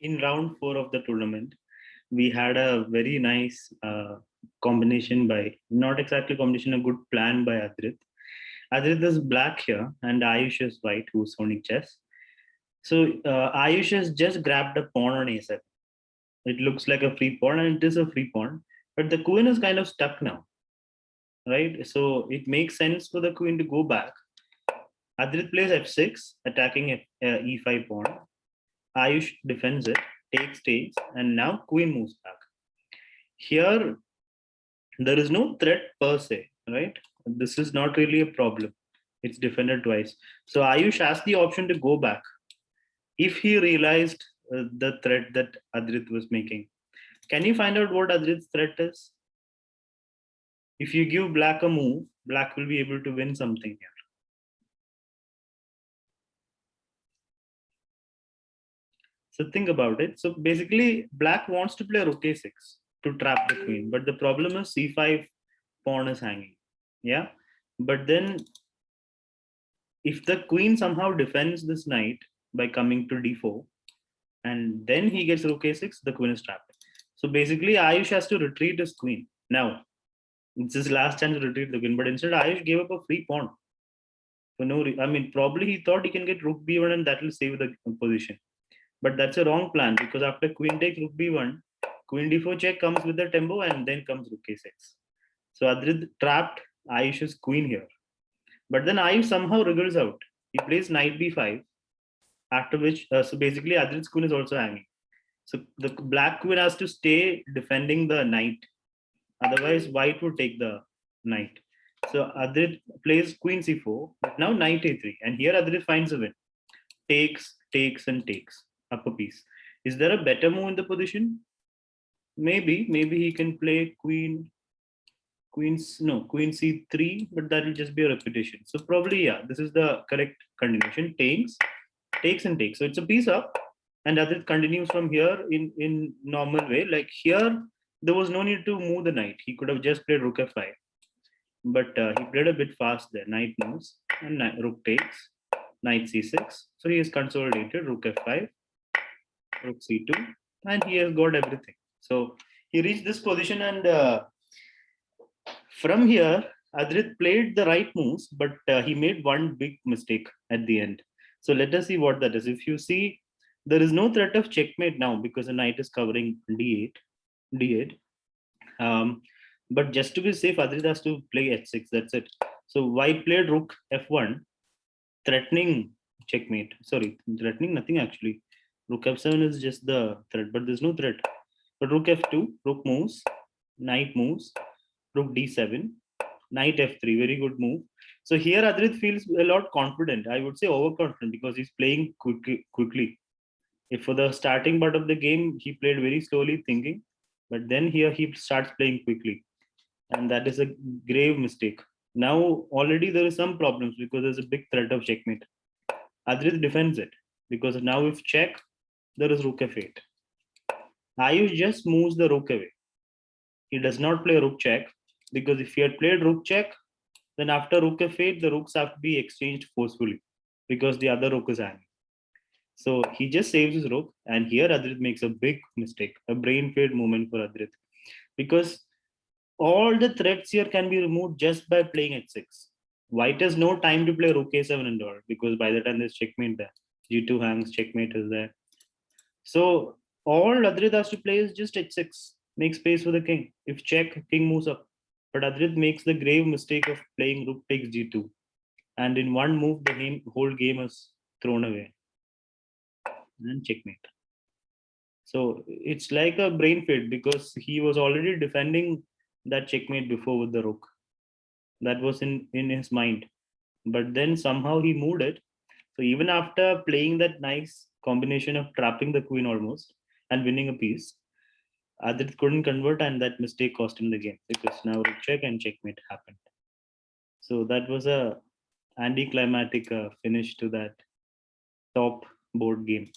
in round 4 of the tournament, we had a very nice combination by, not exactly combination, a good plan by Adrit. Adrit is black here, and Ayush is white, who's owning chess. So Ayush has just grabbed a pawn on a7. It looks like a free pawn, and it is a free pawn, but the queen is kind of stuck now, right? So it makes sense for the queen to go back. Adrit plays f6, attacking e5 pawn. Ayush defends it, takes, and now queen moves back. Here, there is no threat per se, right? This is not really a problem. It's defended twice. So Ayush has the option to go back if he realized the threat that Adrit was making. Can you find out what Adrit's threat is? If you give black a move, black will be able to win something here. So think about it. So basically, black wants to play rook a6 to trap the queen, but the problem is c5 pawn is hanging. Yeah, but then if the queen somehow defends this knight by coming to d4, and then he gets rook a6, the queen is trapped. So basically, Ayush has to retreat his queen. Now, it's his last chance to retreat the queen, but instead, Ayush gave up a free pawn. For no I mean, probably he thought he can get rook b1 and that will save the position. But that's a wrong plan because after queen takes rook b1, queen d4 check comes with the tempo and then comes rook a6. So Adrit trapped Ayush's queen here. But then Ayush somehow wriggles out. He plays knight b5, after which, so basically Adrit's queen is also hanging. So the black queen has to stay defending the knight. Otherwise, white would take the knight. So Adrit plays queen c4, but now knight a3. And here Adrit finds a win. Takes, up a piece. Is there a better move in the position? Maybe he can play queen c3, but that will just be a repetition. So probably, yeah, this is the correct continuation. Takes. So it's a piece up, and as it continues from here in normal way. Like here, there was no need to move the knight. He could have just played rook f5, but he played a bit fast there. Knight moves and rook takes, knight c6. So he is consolidated rook f5, rook c2, and he has got everything. So he reached this position, and from here, Adrit played the right moves, but he made one big mistake at the end. So let us see what that is. If you see, there is no threat of checkmate now because the knight is covering d8. Um, but just to be safe, Adrit has to play h6. That's it. So white played rook f1, threatening checkmate. Sorry, threatening nothing actually. Rook f7 is just the threat, but there's no threat. But rook f2, rook moves, knight moves, rook d7, knight f3, very good move. So here Adrit feels a lot confident. I would say overconfident because he's playing quickly. If for the starting part of the game he played very slowly thinking, but then here he starts playing quickly, and that is a grave mistake. Now already there is some problems because there's a big threat of checkmate. Adrit defends it because now if check, there is rook f8. Ayush just moves the rook away. He does not play rook check because if he had played rook check, then after rook f8, the rooks have to be exchanged forcefully because the other rook is hanging. So he just saves his rook, and here Adrit makes a big mistake, a brain fade moment for Adrit, because all the threats here can be removed just by playing h6. White has no time to play rook a7 and all because by the time there's checkmate there, g2 hangs, checkmate is there. So all Adrit has to play is just h6, make space for the king. If check, king moves up. But Adrit makes the grave mistake of playing rook takes g2, and in one move the whole game is thrown away and checkmate. So it's like a brain fade because he was already defending that checkmate before with the rook. That was in his mind, but then somehow he moved it. So even after playing that nice combination of trapping the queen almost and winning a piece, Adit couldn't convert, and that mistake cost him the game because now rook check and checkmate happened. So that was a anticlimactic finish to that top board game.